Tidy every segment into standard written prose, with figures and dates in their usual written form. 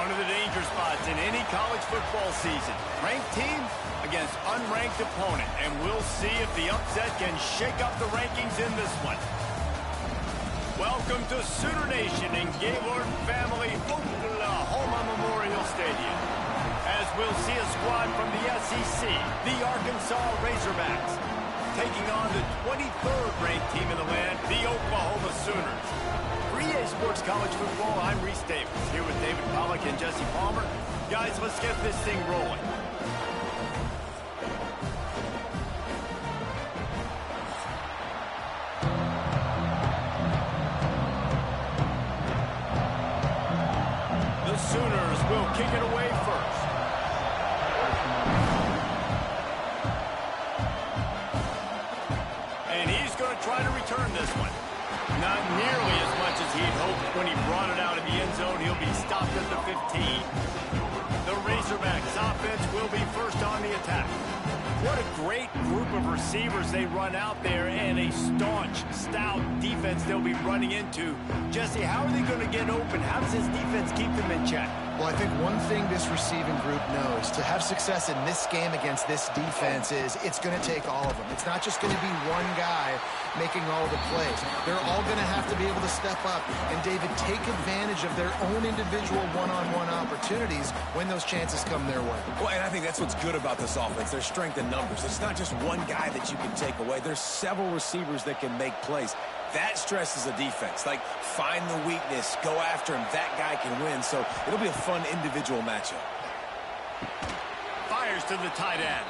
One of the danger spots in any college football season. Ranked team against unranked opponent. And we'll see if the upset can shake up the rankings in this one. Welcome to Sooner Nation in Gaylord Family Oklahoma Memorial Stadium. As we'll see a squad from the SEC, the Arkansas Razorbacks, taking on the 23rd ranked team in the land, the Oklahoma Sooners. For EA Sports College Football, I'm Reese Davis, here with David Pollack and Jesse Palmer. Guys, let's get this thing rolling. The Sooners will kick it away first. And he's going to try to return this one. Not nearly as much as he'd hoped when he brought it out of the end zone. He'll be stopped at the 15. The Razorbacks offense will be first on the attack. What a great group of receivers they run out there, and a staunch, stout defense they'll be running into. Jesse, how are they going to get open? How does this defense keep them in check? Well, I think one thing this receiving group knows, to have success in this game against this defense, is it's going to take all of them. It's not just going to be one guy making all the plays. They're all going to have to be able to step up and, David, take advantage of their own individual one-on-one opportunities when those chances come their way. Well, and I think that's what's good about this offense, their strength in numbers. It's not just one guy that you can take away. There's several receivers that can make plays. That stresses a defense. Like, find the weakness, go after him. That guy can win. So it'll be a fun individual matchup. Fires to the tight end.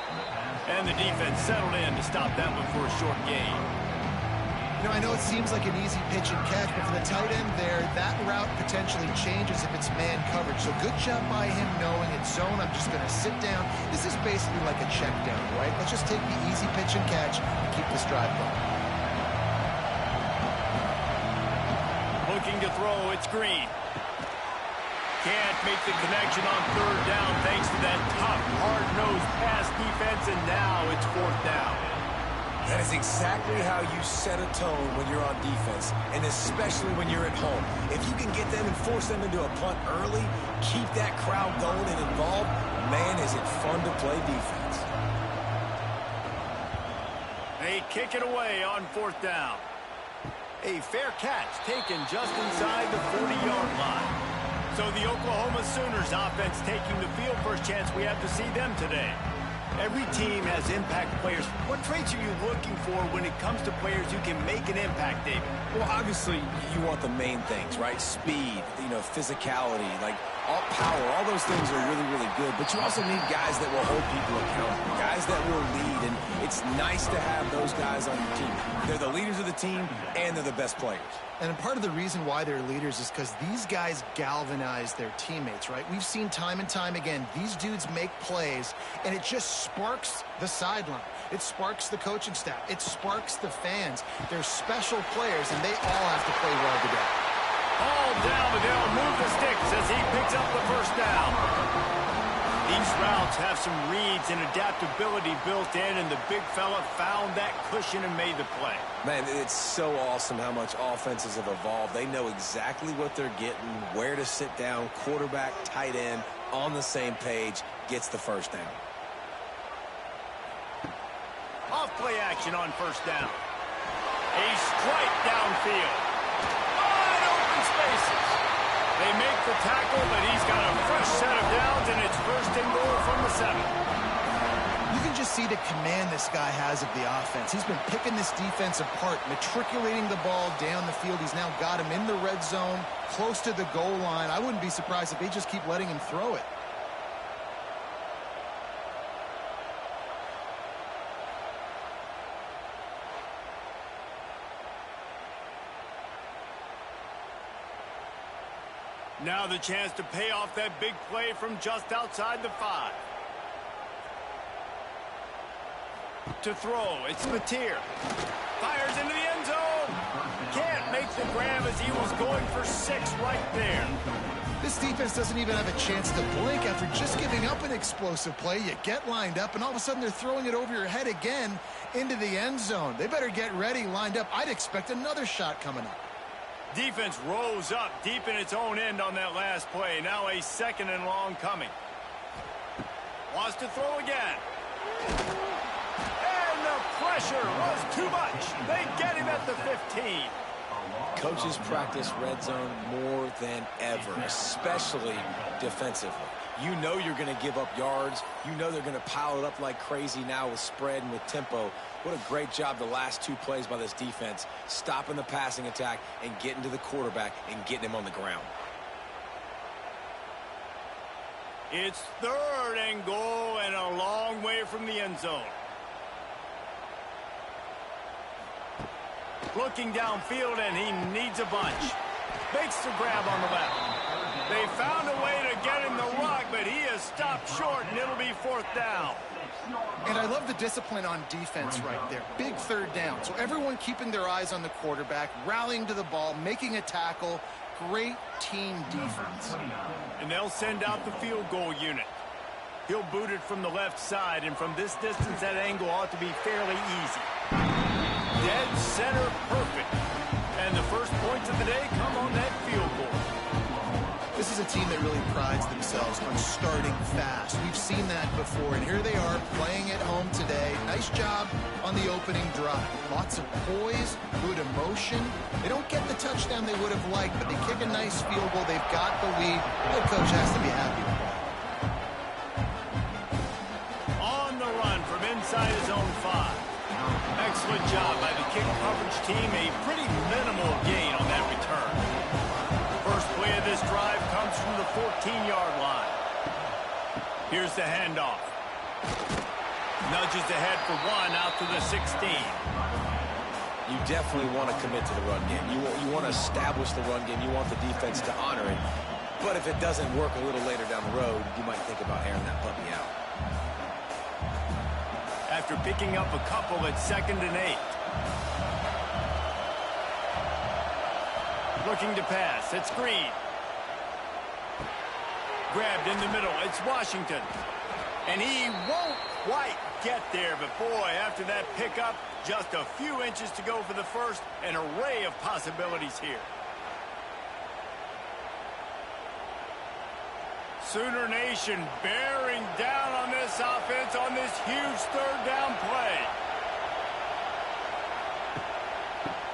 And the defense settled in to stop that one for a short gain. You know, I know it seems like an easy pitch and catch, but for the tight end there, that route potentially changes if it's man coverage. So good job by him knowing it's zone. I'm just going to sit down. This is basically like a check down, right? Let's just take the easy pitch and catch and keep this drive going. Looking to throw, it's Green. Can't make the connection on third down thanks to that tough, hard-nosed pass defense, and now it's fourth down. That is exactly how you set a tone when you're on defense, and especially when you're at home. If you can get them and force them into a punt early, keep that crowd going and involved, man, is it fun to play defense. They kick it away on fourth down. A fair catch taken just inside the 40-yard line. So the Oklahoma Sooners offense taking the field. First chance we have to see them today. Every team has impact players. What traits are you looking for when it comes to players who can make an impact, David? Well, obviously, you want the main things, right? Speed, physicality, like all power. All those things are really, really good. But you also need guys that will hold people accountable, guys that will lead. And it's nice to have those guys on your team. They're the leaders of the team, and they're the best players. And part of the reason why they're leaders is because these guys galvanize their teammates, right? We've seen time and time again, these dudes make plays, and it just sparks the sideline. It sparks the coaching staff. It sparks the fans. They're special players, and they all have to play well together. All down, but they'll move the sticks as he picks up the first down. These routes have some reads and adaptability built in, and the big fella found that cushion and made the play. Man, it's so awesome how much offenses have evolved. They know exactly what they're getting, where to sit down, quarterback, tight end, on the same page, gets the first down. Off play action on first down. A strike downfield. Wide open spaces. They make the tackle, but he's got a fresh set of downs, and it's first and goal from the 7. You can just see the command this guy has of the offense. He's been picking this defense apart, matriculating the ball down the field. He's now got him in the red zone, close to the goal line. I wouldn't be surprised if they just keep letting him throw it. Now the chance to pay off that big play from just outside the 5. To throw, it's Mateer. Fires into the end zone. Can't make the grab as he was going for 6 right there. This defense doesn't even have a chance to blink after just giving up an explosive play. You get lined up, and all of a sudden they're throwing it over your head again into the end zone. They better get ready, lined up. I'd expect another shot coming up. Defense rose up deep in its own end on that last play. Now a 2nd and long coming. Wants to throw again. And the pressure was too much. They get him at the 15. Coaches practice red zone more than ever, especially defensively. You know you're going to give up yards. You know they're going to pile it up like crazy now with spread and with tempo. What a great job the last 2 plays by this defense, stopping the passing attack and getting to the quarterback and getting him on the ground. It's 3rd and goal and a long way from the end zone. Looking downfield, and he needs a bunch. Makes the grab on the left. They found a way to get him the rock, but he is stopped short, and it'll be 4th down. And I love the discipline on defense right there. Big 3rd down. So everyone keeping their eyes on the quarterback, rallying to the ball, making a tackle. Great team defense. And they'll send out the field goal unit. He'll boot it from the left side, and from this distance, that angle ought to be fairly easy. Dead center perfect. And the first points of the day come on that field goal. This is a team that really prides themselves on starting fast. We've seen that before, and here they are playing at home today. Nice job on the opening drive. Lots of poise, good emotion. They don't get the touchdown they would have liked, but they kick a nice field goal. They've got the lead. Head coach has to be happy with that. On the run from inside his own 5. Excellent job by the kick coverage team. A pretty minimal gain on that return. First play of this drive comes from the 14-yard line. Here's the handoff. Nudges ahead for 1 out to the 16. You definitely want to commit to the run game. You want to establish the run game. You want the defense to honor it. But if it doesn't work a little later down the road, you might think about airing that puppy out. After picking up a couple at 2nd and 8. Looking to pass. It's Green. Grabbed in the middle. It's Washington. And he won't quite get there. But, boy, after that pickup, just a few inches to go for the first. An array of possibilities here. Sooner Nation bearing down on this offense on this huge 3rd down play.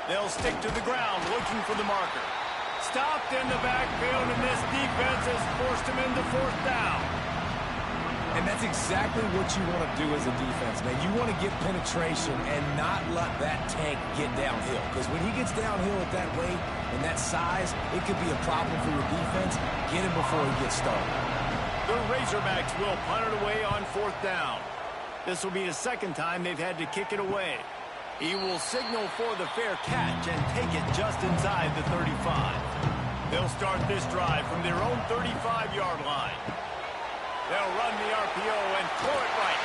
They'll stick to the ground looking for the marker. Stopped in the backfield, and this defense has forced him into 4th down. And that's exactly what you want to do as a defense, man. You want to get penetration and not let that tank get downhill. Because when he gets downhill at that weight and that size, it could be a problem for your defense. Get him before he gets started. The Razorbacks will punt it away on 4th down. This will be the 2nd time they've had to kick it away. He will signal for the fair catch and take it just inside the 35. They'll start this drive from their own 35-yard line. They'll run the RPO and throw it right.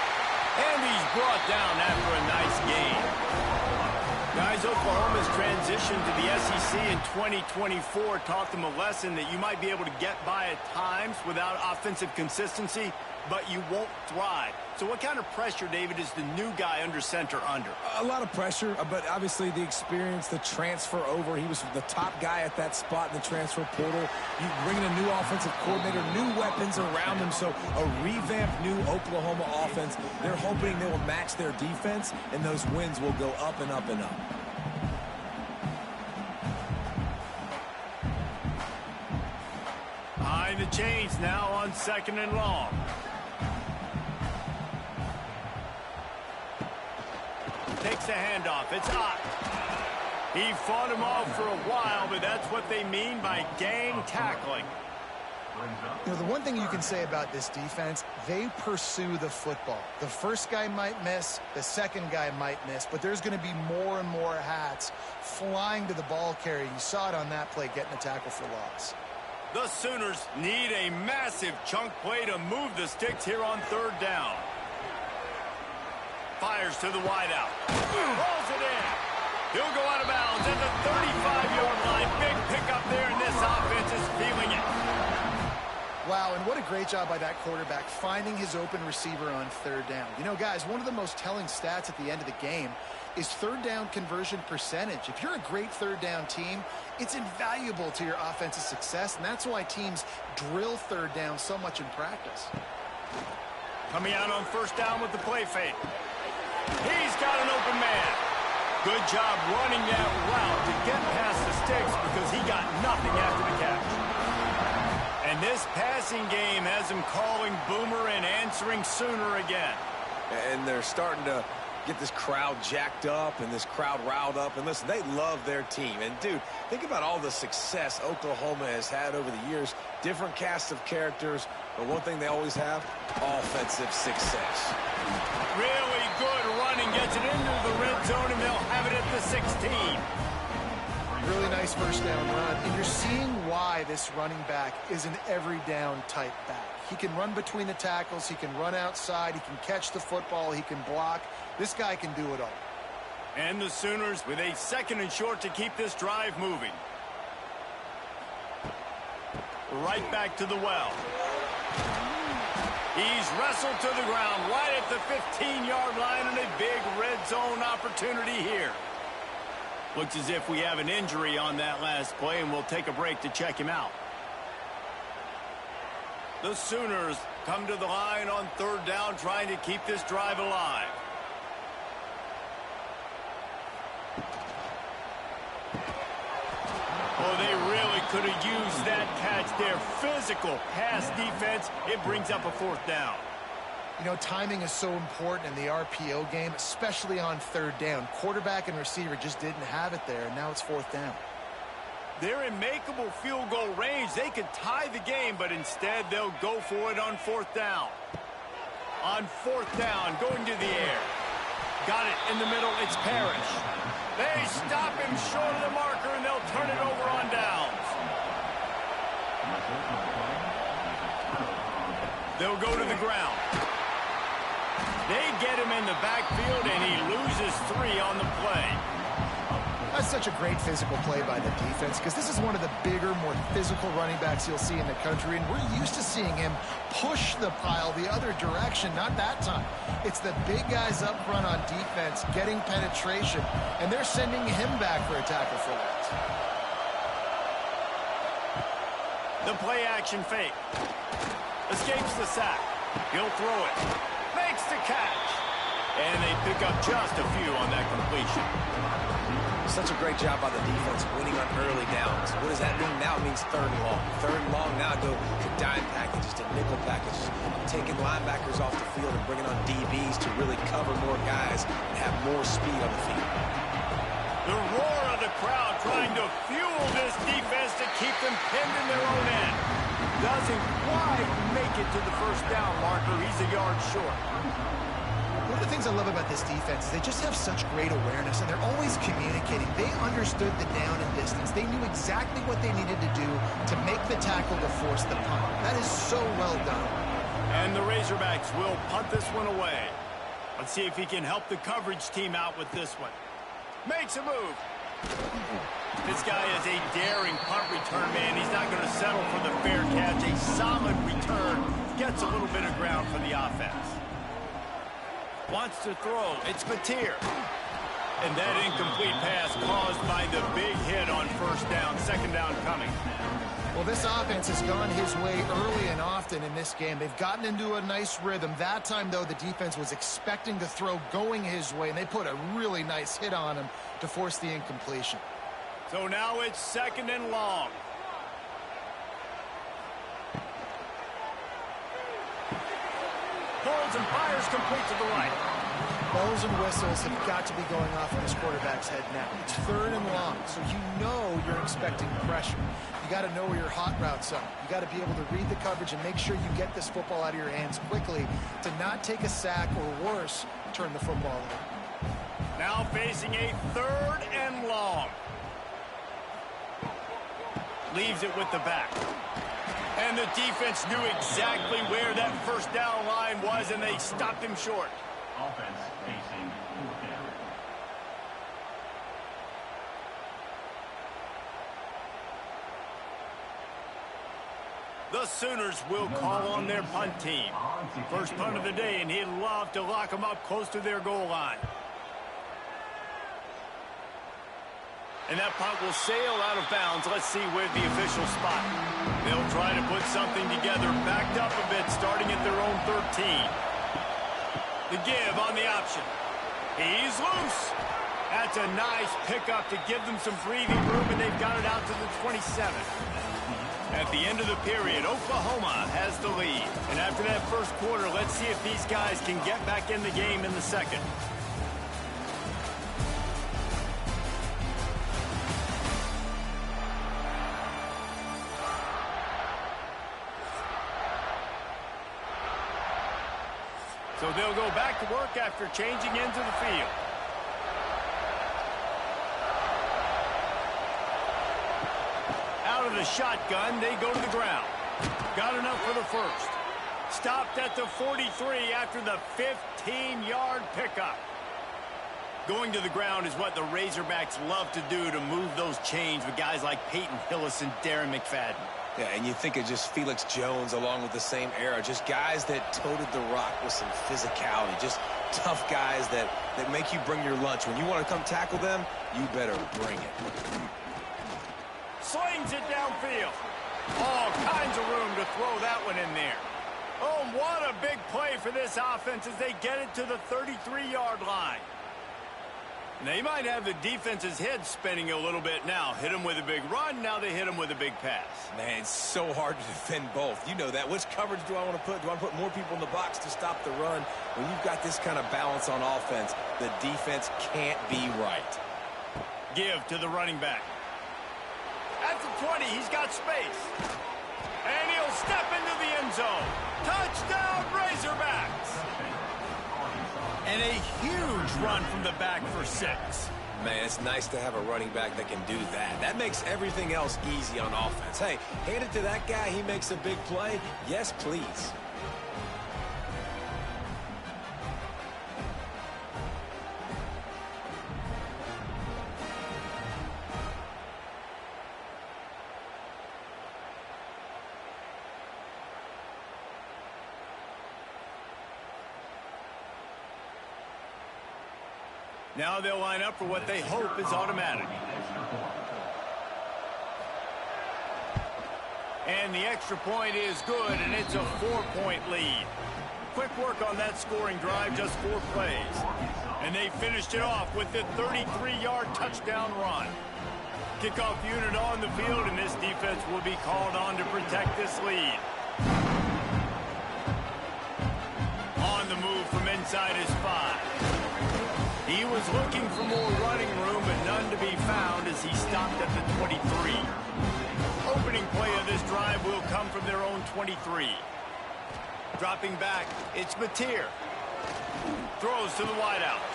And he's brought down after a nice gain. Guys, Oklahoma's transition to the SEC in 2024 taught them a lesson that you might be able to get by at times without offensive consistency, but you won't thrive. So what kind of pressure, David, is the new guy under center under? A lot of pressure, but obviously the experience, the transfer over. He was the top guy at that spot in the transfer portal. You bring in a new offensive coordinator, new weapons around him, so a revamped new Oklahoma offense. They're hoping they will match their defense, and those wins will go up and up and up. Behind the chains now on 2nd and long. Takes the handoff. It's up. He fought him off for a while, but that's what they mean by gang tackling. You know, the one thing you can say about this defense, they pursue the football. The first guy might miss, the second guy might miss, but there's going to be more and more hats flying to the ball carrier. You saw it on that play, getting a tackle for loss. The Sooners need a massive chunk play to move the sticks here on 3rd down. Fires to the wideout. Rolls it in. He'll go out of bounds at the 35-yard line. Big pickup there, and this offense is feeling it. Wow, and what a great job by that quarterback finding his open receiver on third down. You know, guys, one of the most telling stats at the end of the game is third down conversion percentage. If you're a great third down team, it's invaluable to your offensive success, and that's why teams drill third down so much in practice. Coming out on first down with the play fake. He's got an open man. Good job running that route to get past the sticks because he got nothing after the catch. And this passing game has him calling Boomer and answering Sooner again. And they're starting to get this crowd jacked up and this crowd riled up. And listen, they love their team. And, dude, think about all the success Oklahoma has had over the years. Different cast of characters. But one thing they always have, offensive success. Really good running. Gets it into the red zone, and they'll have it at the 16. Really nice first down run. And you're seeing why this running back is an every down type back. He can run between the tackles. He can run outside. He can catch the football. He can block. This guy can do it all. And the Sooners with a 2nd and short to keep this drive moving. Right back to the well. He's wrestled to the ground right at the 15-yard line, and a big red zone opportunity here. Looks as if we have an injury on that last play, and we'll take a break to check him out. The Sooners come to the line on third down, trying to keep this drive alive. Oh, they really could have used that catch there. Physical pass defense. It brings up a 4th down. You know, timing is so important in the RPO game, especially on third down. Quarterback and receiver just didn't have it there, and now it's 4th down. They're in makeable field goal range. They could tie the game, but instead they'll go for it on 4th down. On 4th down, going to the air. Got it in the middle. It's Parrish. They stop him short of the marker, and they'll turn it over on downs. They'll go to the ground. They get him in the backfield, and he loses 3 on the play. That's such a great physical play by the defense because this is one of the bigger, more physical running backs you'll see in the country, and we're used to seeing him push the pile the other direction. Not that time. It's the big guys up front on defense getting penetration, and they're sending him back for a tackle for that. The play-action fake. Escapes the sack. He'll throw it. Makes the catch. And they pick up just a few on that completion. Such a great job by the defense winning on early downs. What does that mean? Now it means 3rd and long. 3rd and long, now go to dime packages, to nickel packages, taking linebackers off the field and bringing on DBs to really cover more guys and have more speed on the field. The roar of the crowd trying to fuel this defense to keep them pinned in their own end. Doesn't quite make it to the 1st down marker. He's a yard short. One of the things I love about this defense is they just have such great awareness, and they're always communicating. They understood the down and distance. They knew exactly what they needed to do to make the tackle to force the punt. That is so well done. And the Razorbacks will punt this one away. Let's see if he can help the coverage team out with this one. Makes a move. This guy is a daring punt return man. He's not going to settle for the fair catch. A solid return. Gets a little bit of ground for the offense. Wants to throw. It's Mateer. And that incomplete pass caused by the big hit on 1st down. 2nd down coming. Well, this offense has gone his way early and often in this game. They've gotten into a nice rhythm. That time, though, the defense was expecting the throw going his way, and they put a really nice hit on him to force the incompletion. So now it's 2nd and long. Pulls and fires complete to the right. Bells and whistles have got to be going off in this quarterback's head now. It's 3rd and long, so you know you're expecting pressure. You got to know where your hot routes are. You got to be able to read the coverage and make sure you get this football out of your hands quickly to not take a sack or worse, turn the football over. Now facing a 3rd and long. Leaves it with the back. And the defense knew exactly where that 1st down line was, and they stopped him short. Offense facing 4th down. The Sooners will call on their punt team. First punt of the day, and he'd love to lock them up close to their goal line. And that punt will sail out of bounds. Let's see where the official spot. They'll try to put something together, backed up a bit, starting at their own 13. The give on the option. He's loose. That's a nice pickup to give them some breathing room, and they've got it out to the 27. At the end of the period, Oklahoma has the lead. And after that first quarter, let's see if these guys can get back in the game in the second. So they'll go back to work after changing into the field. Out of the shotgun, they go to the ground. Got enough for the first. Stopped at the 43 after the 15-yard pickup. Going to the ground is what the Razorbacks love to do to move those chains with guys like Peyton Hillis and Darren McFadden. Yeah, and you think of just Felix Jones along with the same era. Just guys that toted the rock with some physicality. Just tough guys that make you bring your lunch. When you want to come tackle them, you better bring it. Slings it downfield. All kinds of room to throw that one in there. Oh, what a big play for this offense as they get it to the 33-yard line. They might have the defense's head spinning a little bit now. Hit them with a big run, now they hit them with a big pass. Man, it's so hard to defend both. You know that. Which coverage do I want to put? Do I put more people in the box to stop the run? When you've got this kind of balance on offense, the defense can't be right. Give to the running back. At the 20, he's got space. And he'll step into the end zone. Touchdown, Razorbacks! And a huge run from the back for 6. Man, it's nice to have a running back that can do that. That makes everything else easy on offense. Hey, hand it to that guy. He makes a big play. Yes, please. Now they'll line up for what they hope is automatic. And the extra point is good, and it's a 4-point lead. Quick work on that scoring drive, just 4 plays. And they finished it off with the 33-yard touchdown run. Kickoff unit on the field, and this defense will be called on to protect this lead. On the move from inside his 5. He was looking for more running room, but none to be found as he stopped at the 23. Opening play of this drive will come from their own 23. Dropping back, it's Mateer. Throws to the wideout.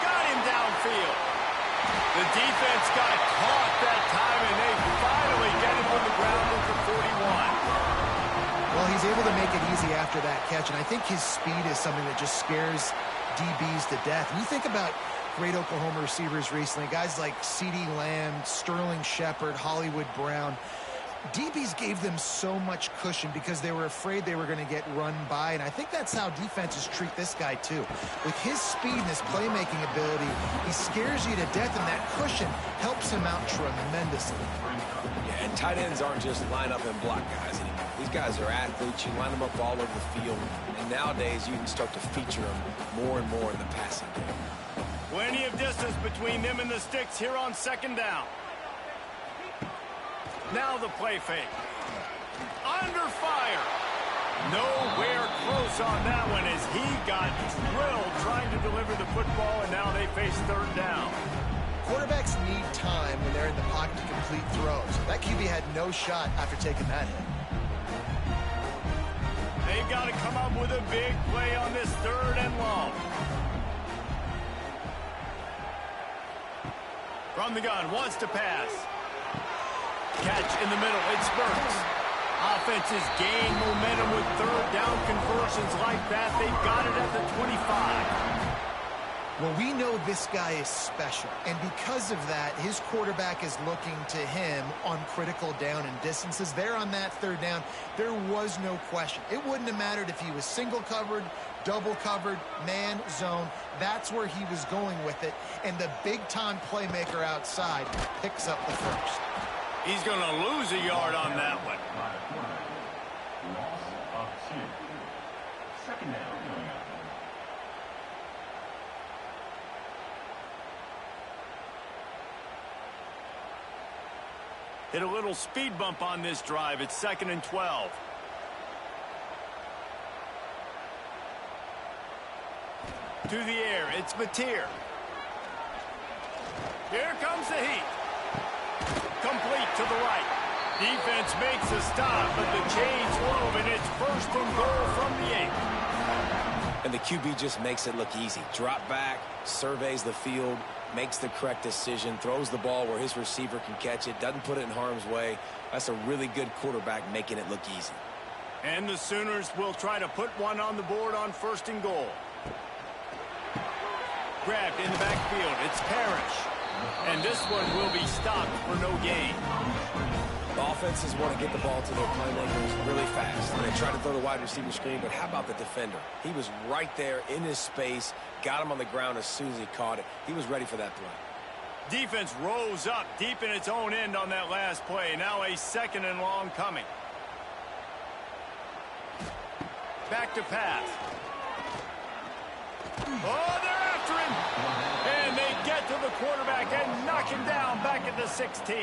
Got him downfield. The defense got caught that time, and they finally get him on the ground at the 41. Well, he's able to make it easy after that catch, and I think his speed is something that just scares DBs to death. And you think about great Oklahoma receivers recently, guys like CeeDee Lamb, Sterling Shepard, Hollywood Brown. DBs gave them so much cushion because they were afraid they were going to get run by, and I think that's how defenses treat this guy too. With his speed and his playmaking ability, he scares you to death, and that cushion helps him out tremendously. Yeah, and tight ends aren't just line up and block guys anymore. These guys are athletes. You line them up all over the field, and nowadays you can start to feature them more and more in the passing game. Plenty of distance between them and the sticks here on 2nd down. Now the play fake. Under fire. Nowhere close on that one as he got drilled trying to deliver the football, and now they face 3rd down. Quarterbacks need time when they're in the pocket to complete throws. That QB had no shot after taking that hit. They've got to come up with a big play on this 3rd and long. From the gun, wants to pass. Catch in the middle, it spurts. Offenses gain momentum with 3rd down conversions like that. They've got it at the 25. Well, we know this guy is special, and because of that, his quarterback is looking to him on critical down and distances. There on that third down, there was no question. It wouldn't have mattered if he was single covered, double covered, man, zone. That's where he was going with it, and the big-time playmaker outside picks up the first. He's going to lose a yard on that one. Loss of 2. Second down coming up. Hit a little speed bump on this drive. It's 2nd and 12. To the air, it's Mateer. Here comes the heat. Complete to the right. Defense makes a stop, but the chains move, and it's 1st and goal from the 8. And the QB just makes it look easy. Drop back, surveys the field, makes the correct decision, throws the ball where his receiver can catch it, doesn't put it in harm's way. That's a really good quarterback making it look easy. And the Sooners will try to put one on the board on 1st and goal. Grabbed in the backfield. It's Parrish. And this one will be stopped for no gain. The offenses want to get the ball to their playmakers really fast. And they try to throw the wide receiver screen, but how about the defender? He was right there in his space, got him on the ground as soon as he caught it. He was ready for that play. Defense rose up deep in its own end on that last play. Now a 2nd and long coming. Back to pass. Oh, they're after him. And they get to the quarterback and knock him down back at the 16.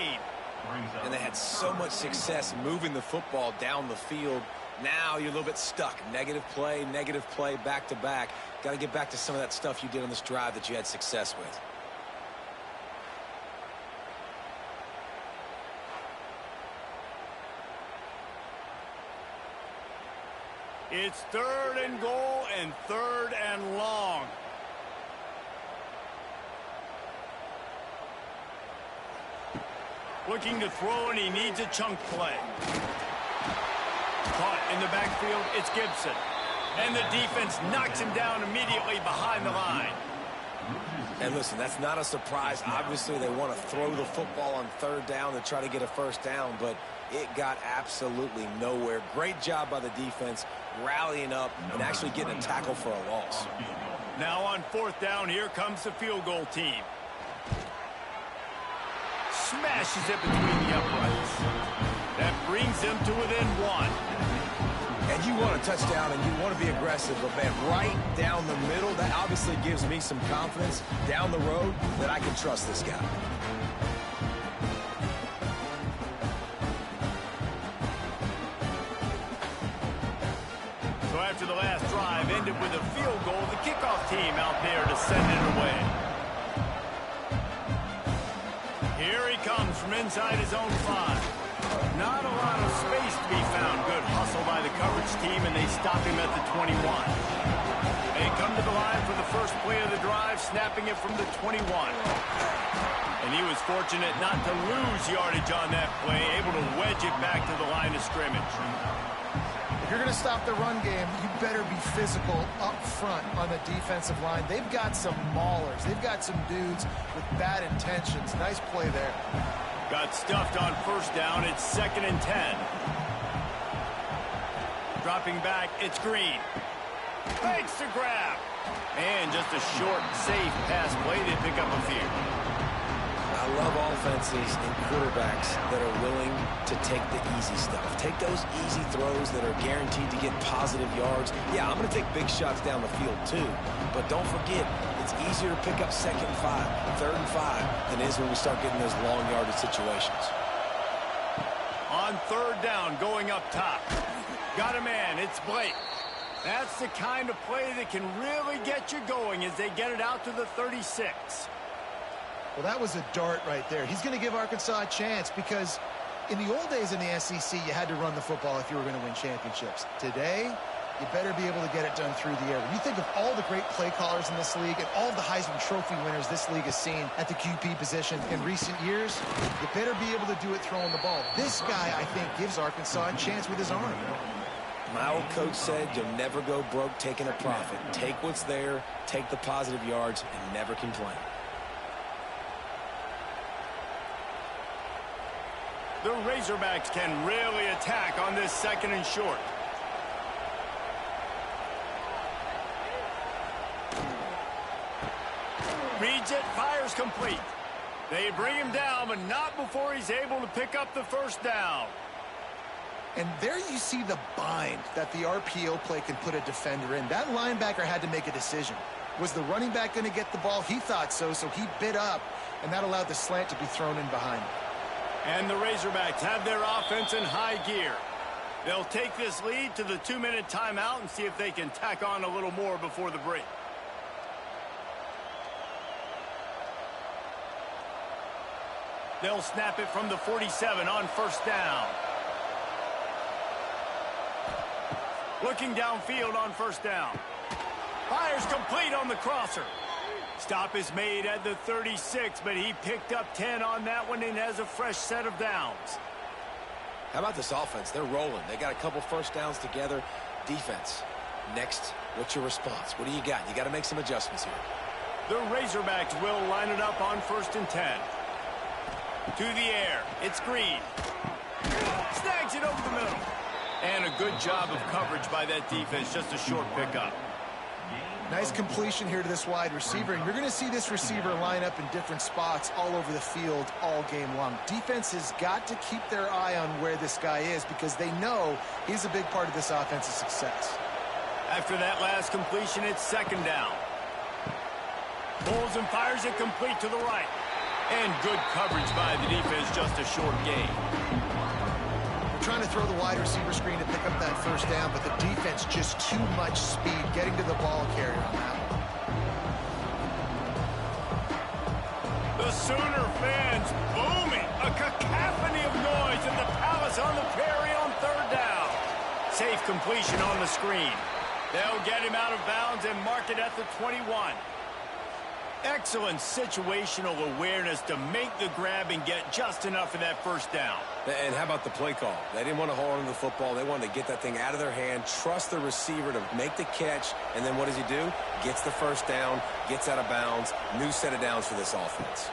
And they had so much success moving the football down the field. Now you're a little bit stuck. Negative play, back to back. Got to get back to some of that stuff you did on this drive that you had success with. It's 3rd and goal and 3rd and long. Looking to throw, and he needs a chunk play. Caught in the backfield, it's Gibson. And the defense knocks him down immediately behind the line. And listen, that's not a surprise. Obviously, they want to throw the football on 3rd down to try to get a 1st down, but it got absolutely nowhere. Great job by the defense, rallying up and actually getting a tackle for a loss. Now on 4th down, here comes the field goal team. Smashes it between the uprights. That brings them to within 1. And you want a touchdown and you want to be aggressive, but man, right down the middle, that obviously gives me some confidence down the road that I can trust this guy. So after the last drive ended with a field goal, the kickoff team out there to send it away. Here he comes from inside his own 5. Not a lot of space to be found. Good hustle by the coverage team, and they stop him at the 21. They come to the line for the first play of the drive, snapping it from the 21. And he was fortunate not to lose yardage on that play, able to wedge it back to the line of scrimmage. If you're going to stop the run game, you better be physical up front on the defensive line. They've got some maulers. They've got some dudes with bad intentions. Nice play there. Got stuffed on 1st down. It's 2nd and 10. Dropping back, it's Green. Makes the grab. And just a short, safe pass play. They pick up a few. I love offenses and quarterbacks that are willing to take the easy stuff. Take those easy throws that are guaranteed to get positive yards. Yeah, I'm going to take big shots down the field too. But don't forget, it's easier to pick up 2nd and 5, 3rd and 5 than it is when we start getting those long yardage situations. On 3rd down, going up top. Got a man, it's Blake. That's the kind of play that can really get you going as they get it out to the 36. Well, that was a dart right there. He's going to give Arkansas a chance because in the old days in the SEC, you had to run the football if you were going to win championships. Today, you better be able to get it done through the air. When you think of all the great play callers in this league and all of the Heisman Trophy winners this league has seen at the QB position in recent years, you better be able to do it throwing the ball. This guy, I think, gives Arkansas a chance with his arm. My old coach said you'll never go broke taking a profit. Take what's there, take the positive yards, and never complain. The Razorbacks can really attack on this 2nd and short. Reads it, fires complete. They bring him down, but not before he's able to pick up the 1st down. And there you see the bind that the RPO play can put a defender in. That linebacker had to make a decision. Was the running back going to get the ball? He thought so, so he bit up, and that allowed the slant to be thrown in behind him. And the Razorbacks have their offense in high gear. They'll take this lead to the 2-minute timeout and see if they can tack on a little more before the break. They'll snap it from the 47 on 1st down. Looking downfield on 1st down. Fires complete on the crosser. Stop is made at the 36, but he picked up 10 on that one and has a fresh set of downs. How about this offense? They're rolling. They got a couple 1st downs together. Defense. Next, what's your response? What do you got? You got to make some adjustments here. The Razorbacks will line it up on 1st and 10. To the air. It's Green. Snags it over the middle. And a good job of coverage by that defense. Just a short pickup. Nice completion here to this wide receiver, and you're going to see this receiver line up in different spots all over the field all game long. Defense has got to keep their eye on where this guy is because they know he's a big part of this offense's success. After that last completion, it's 2nd down. Pulls and fires it complete to the right. And good coverage by the defense, just a short gain. Trying to throw the wide receiver screen to pick up that 1st down, but the defense just too much speed getting to the ball carrier on that one. The Sooner fans booming. A cacophony of noise at the Palace on the Prairie on 3rd down. Safe completion on the screen. They'll get him out of bounds and mark it at the 21. Excellent situational awareness to make the grab and get just enough of that 1st down. And how about the play call? They didn't want to hold on to the football. They wanted to get that thing out of their hand, trust the receiver to make the catch, and then what does he do? Gets the 1st down, gets out of bounds. New set of downs for this offense.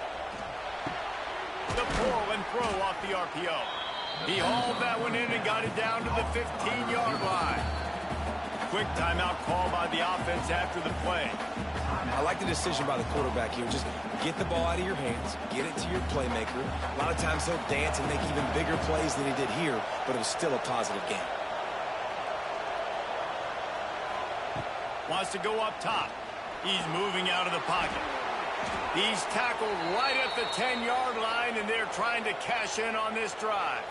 The pull and throw off the RPO. He hauled that one in and got it down to the 15-yard line. Quick timeout call by the offense after the play. I like the decision by the quarterback here. Just get the ball out of your hands, get it to your playmaker. A lot of times he'll dance and make even bigger plays than he did here, but it was still a positive game. Wants to go up top. He's moving out of the pocket. He's tackled right at the 10-yard line, and they're trying to cash in on this drive.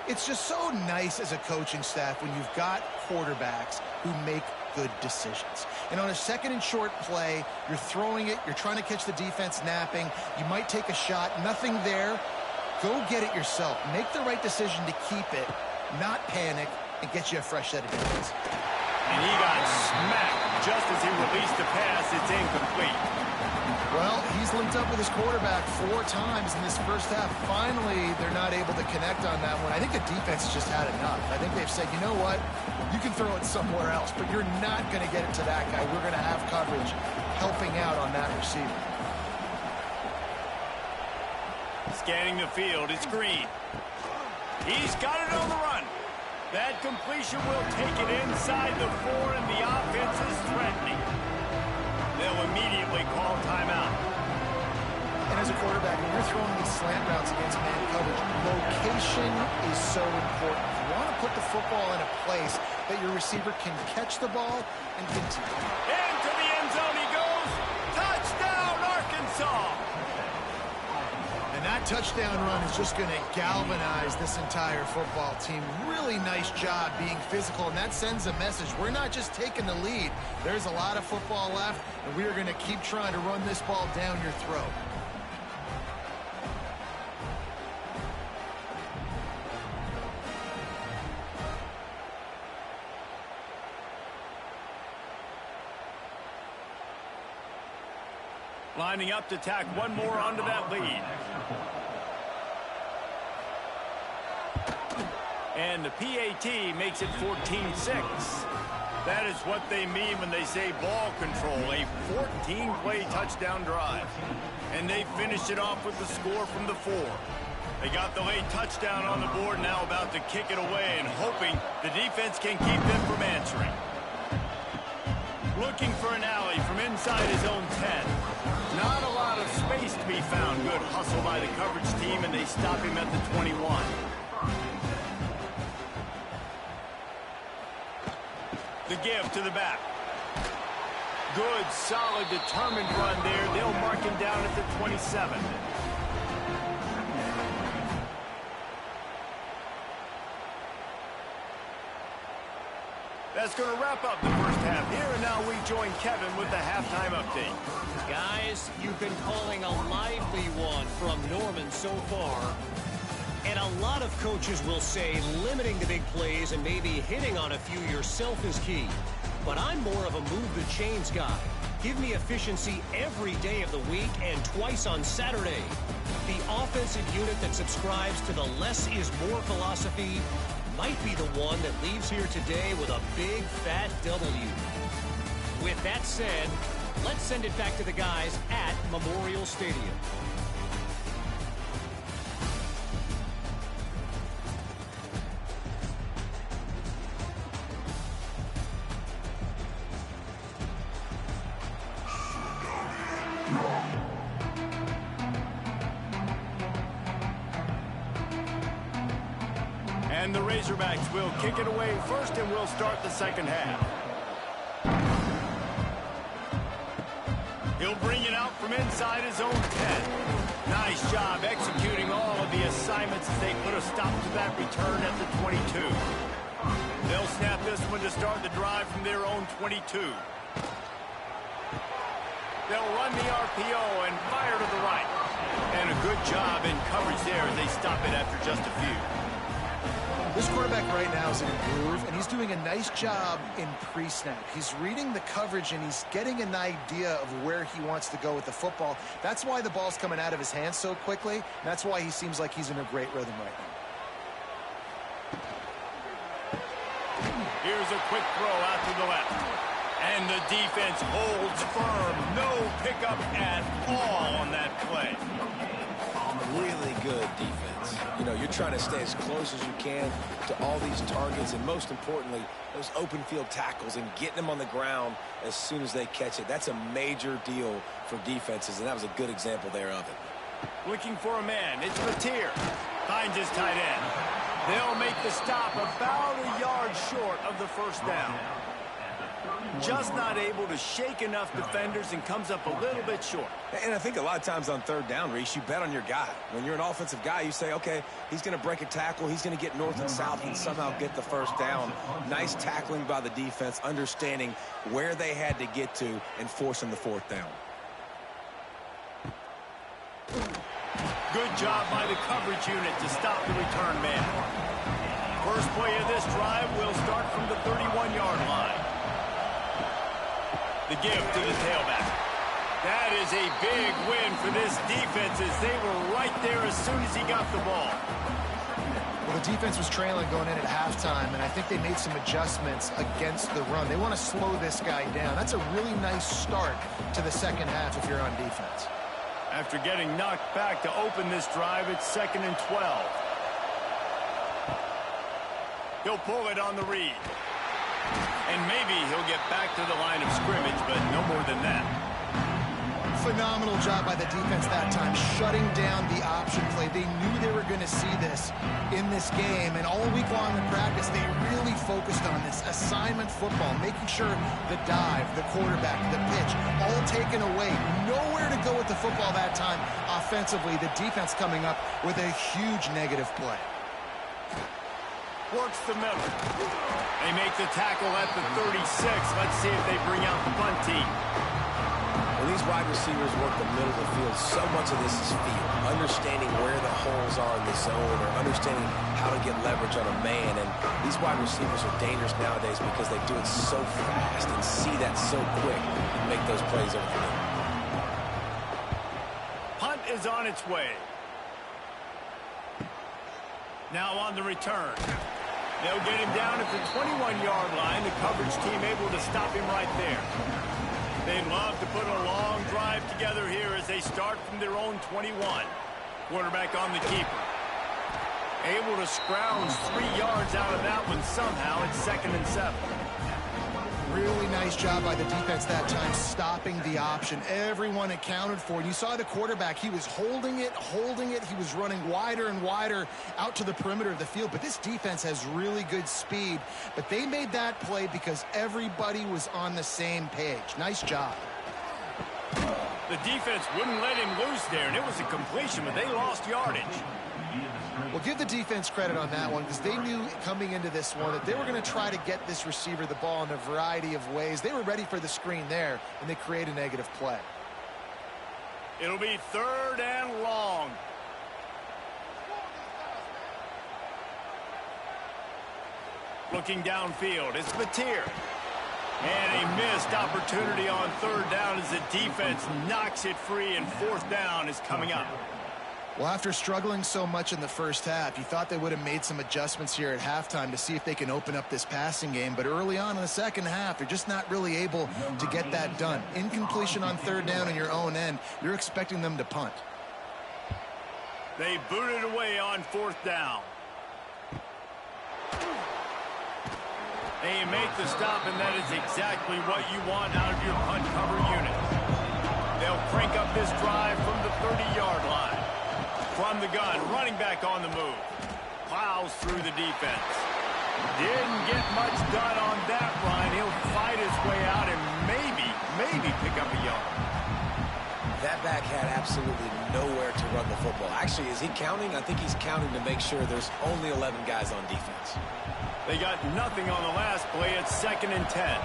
It's just so nice as a coaching staff when you've got quarterbacks who make good decisions. And on a 2nd and short play, you're throwing it, you're trying to catch the defense napping, you might take a shot, nothing there. Go get it yourself. Make the right decision to keep it, not panic, and get you a fresh set of downs. And he got smacked just as he released the pass. It's incomplete. Well, he's linked up with his quarterback 4 times in this 1st half. Finally, they're not able to connect on that one. I think the defense just had enough. I think they've said, you know what? You can throw it somewhere else, but you're not going to get it to that guy. We're going to have coverage helping out on that receiver. Scanning the field, it's Green. He's got it on the run. That completion will take it inside the 4, and the offense is threatening. They'll immediately call timeout. And as a quarterback, when you're throwing these slant routes against man coverage, location is so important. You want to put the football in a place that your receiver can catch the ball and continue. Into the end zone he goes. Touchdown, Arkansas! And that touchdown run is just going to galvanize this entire football team. Really nice job being physical, and that sends a message. We're not just taking the lead. There's a lot of football left, and we are going to keep trying to run this ball down your throat. Lining up to tack one more onto that lead. And the PAT makes it 14-6. That is what they mean when they say ball control, a 14-play touchdown drive. And they finished it off with the score from the 4. They got the late touchdown on the board, now about to kick it away and hoping the defense can keep them from answering. Looking for an alley from inside his own 10. Not a lot of space to be found. Good hustle by the coverage team, and they stop him at the 21. The give to the back. Good, solid, determined run there. They'll mark him down at the 27. That's going to wrap up the first half here, and now we join Kevin with the halftime update. Guys, you've been calling a lively one from Norman so far. And a lot of coaches will say limiting the big plays and maybe hitting on a few yourself is key. But I'm more of a move the chains guy. Give me efficiency every day of the week and twice on Saturday. The offensive unit that subscribes to the less is more philosophy might be the one that leaves here today with a big fat W. With that said, let's send it back to the guys at Memorial Stadium. And the Razorbacks will kick it away first, and we'll start the second half. He'll bring it out from inside his own 10. Nice job executing all of the assignments as they put a stop to that return at the 22. They'll snap this one to start the drive from their own 22. They'll run the RPO and fire to the right. And a good job in coverage there as they stop it after just a few. This quarterback right now is in a groove, and he's doing a nice job in pre-snap. He's reading the coverage, and he's getting an idea of where he wants to go with the football. That's why the ball's coming out of his hands so quickly, and that's why he seems like he's in a great rhythm right now. Here's a quick throw out to the left. And the defense holds firm. No pickup at all on that play. Really good defense. You know, you're trying to stay as close as you can to all these targets, and most importantly, those open field tackles and getting them on the ground as soon as they catch it. That's a major deal for defenses, and that was a good example there of it. Looking for a man. It's Mateer. Finds his tight end. They'll make the stop about a yard short of the first down. Just not able to shake enough defenders and comes up a little bit short. And I think a lot of times on third down, Reese, you bet on your guy. When you're an offensive guy, you say, okay, he's going to break a tackle, he's going to get north and south and somehow get the first down. Nice tackling by the defense, understanding where they had to get to and forcing the fourth down. Good job by the coverage unit to stop the return man. First play of this drive will start from the 31-yard line. The give to the tailback. That is a big win for this defense as they were right there as soon as he got the ball. Well, the defense was trailing going in at halftime, and I think they made some adjustments against the run. They want to slow this guy down. That's a really nice start to the second half if you're on defense. After getting knocked back to open this drive, it's 2nd and 12. He'll pull it on the read. And maybe he'll get back to the line of scrimmage, but no more than that. Phenomenal job by the defense that time, shutting down the option play. They knew they were going to see this in this game, and all week long in practice, they really focused on this assignment football, making sure the dive, the quarterback, the pitch, all taken away. Nowhere to go with the football that time offensively. The defense coming up with a huge negative play. Works the middle. They make the tackle at the 36. Let's see if they bring out the punt team. When these wide receivers work the middle of the field, so much of this is feel. Understanding where the holes are in the zone or understanding how to get leverage on a man. And these wide receivers are dangerous nowadays because they do it so fast and see that so quick and make those plays over the middle. Punt is on its way. Now on the return. They'll get him down at the 21-yard line. The coverage team able to stop him right there. They'd love to put a long drive together here as they start from their own 21. Quarterback on the keeper. Able to scrounge 3 yards out of that one somehow. It's 2nd and 7. Really nice job by the defense that time, stopping the option. Everyone accounted for it. You saw the quarterback. He was holding it. He was running wider and wider out to the perimeter of the field. But this defense has really good speed. But they made that play because everybody was on the same page. Nice job. The defense wouldn't let him loose there, and it was a completion, but they lost yardage. Well, give the defense credit on that one because they knew coming into this one that they were going to try to get this receiver the ball in a variety of ways. They were ready for the screen there, and they create a negative play. It'll be 3rd and long. Looking downfield, it's Batir. And a missed opportunity on 3rd down as the defense knocks it free, and 4th down is coming up. Well, after struggling so much in the first half, you thought they would have made some adjustments here at halftime to see if they can open up this passing game. But early on in the second half, they're just not really able to get that done. Incompletion on 3rd down in your own end, you're expecting them to punt. They booted away on 4th down. They make the stop, and that is exactly what you want out of your punt cover unit. They'll crank up this drive from the 30-yard line. From the gun, running back on the move. Plows through the defense. Didn't get much done on that run. He'll fight his way out and maybe pick up a yard. That back had absolutely nowhere to run the football. Actually, is he counting? I think he's counting to make sure there's only 11 guys on defense. They got nothing on the last play. It's 2nd and 10.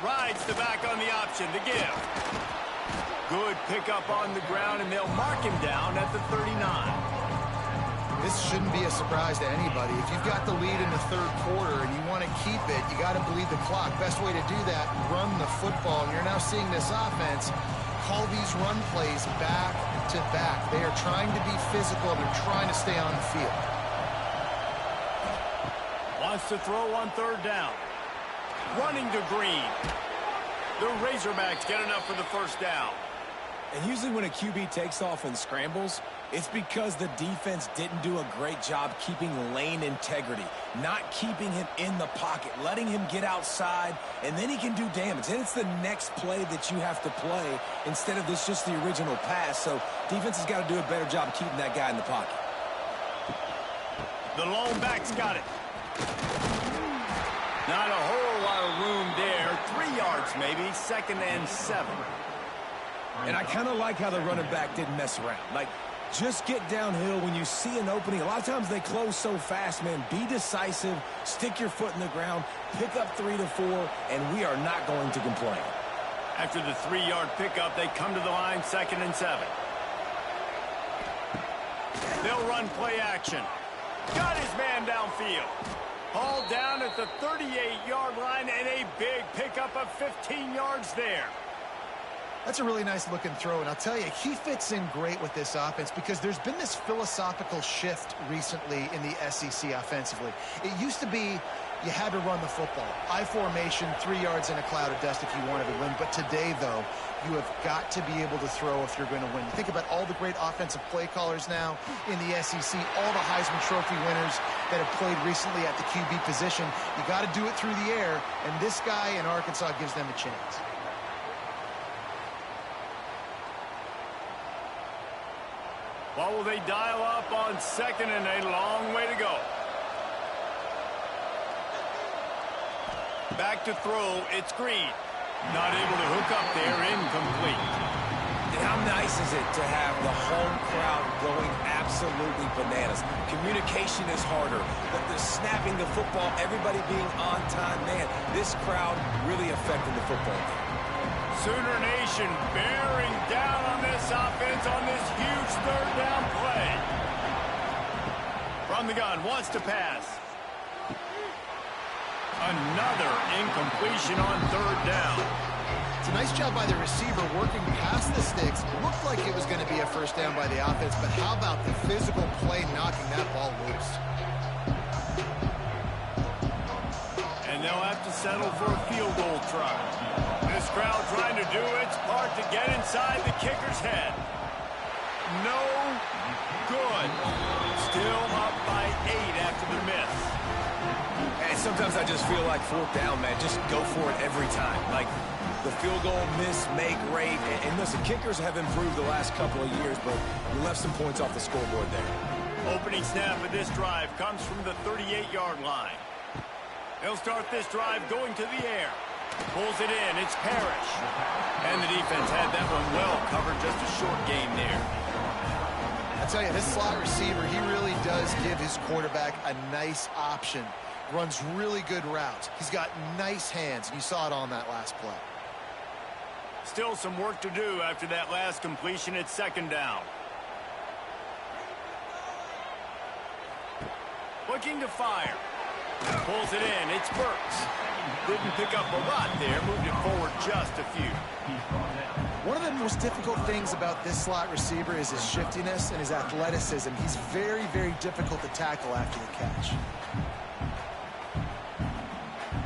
Rides the back on the option to give. Good pickup on the ground, and they'll mark him down at the 39. This shouldn't be a surprise to anybody. If you've got the lead in the 3rd quarter and you want to keep it, you got to bleed the clock. Best way to do that, run the football. And you're now seeing this offense call these run plays back to back. They are trying to be physical. They're trying to stay on the field. Wants to throw on 3rd down. Running to Green. The Razorbacks get enough for the 1st down. And usually when a QB takes off and scrambles, it's because the defense didn't do a great job keeping lane integrity, not keeping him in the pocket, letting him get outside, and then he can do damage. Then it's the next play that you have to play instead of this just the original pass. So defense has got to do a better job of keeping that guy in the pocket. The lone back's got it. Not a whole lot of room there. 3 yards maybe, 2nd and 7. And I kind of like how the running back didn't mess around. Like, just get downhill when you see an opening. A lot of times they close so fast, man. Be decisive, stick your foot in the ground, pick up 3 to 4, and we are not going to complain. After the 3-yard pickup, they come to the line, 2nd and 7. They'll run play action. Got his man downfield. Hauled down at the 38-yard line, and a big pickup of 15 yards there. That's a really nice looking throw, and I'll tell you, he fits in great with this offense because there's been this philosophical shift recently in the SEC offensively. It used to be you had to run the football. I formation, 3 yards in a cloud of dust if you wanted to win. But today, though, you have got to be able to throw if you're going to win. You think about all the great offensive play callers now in the SEC, all the Heisman Trophy winners that have played recently at the QB position. You got to do it through the air, and this guy in Arkansas gives them a chance. What will they dial up on 2nd and a long way to go? Back to throw, it's Green. Not able to hook up there, incomplete. And how nice is it to have the home crowd going absolutely bananas? Communication is harder, but the snapping the football, everybody being on time, man, this crowd really affecting the football game. Sooner Nation bearing down on this offense on this huge 3rd down play. From the gun, wants to pass. Another incompletion on 3rd down. It's a nice job by the receiver working past the sticks. Looked like it was going to be a first down by the offense, but how about the physical play knocking that ball loose? And they'll have to settle for a field goal try. This crowd trying to do its part to get inside the kicker's head. No good. Still up by 8 after the miss. And sometimes I just feel like fourth down, man. Just go for it every time. Like the field goal miss, make rate. And listen, kickers have improved the last couple of years, but you left some points off the scoreboard there. Opening snap of this drive comes from the 38-yard line. They'll start this drive going to the air. Pulls it in. It's Parrish. And the defense had that one well covered. Just a short gain there. I tell you, this slot receiver, he really does give his quarterback a nice option. Runs really good routes. He's got nice hands. You saw it on that last play. Still some work to do after that last completion at second down. Looking to fire. Pulls it in. It's Burks. Didn't pick up a lot there. Moved it forward just a few. One of the most difficult things about this slot receiver is his shiftiness and his athleticism. He's very, very difficult to tackle after the catch.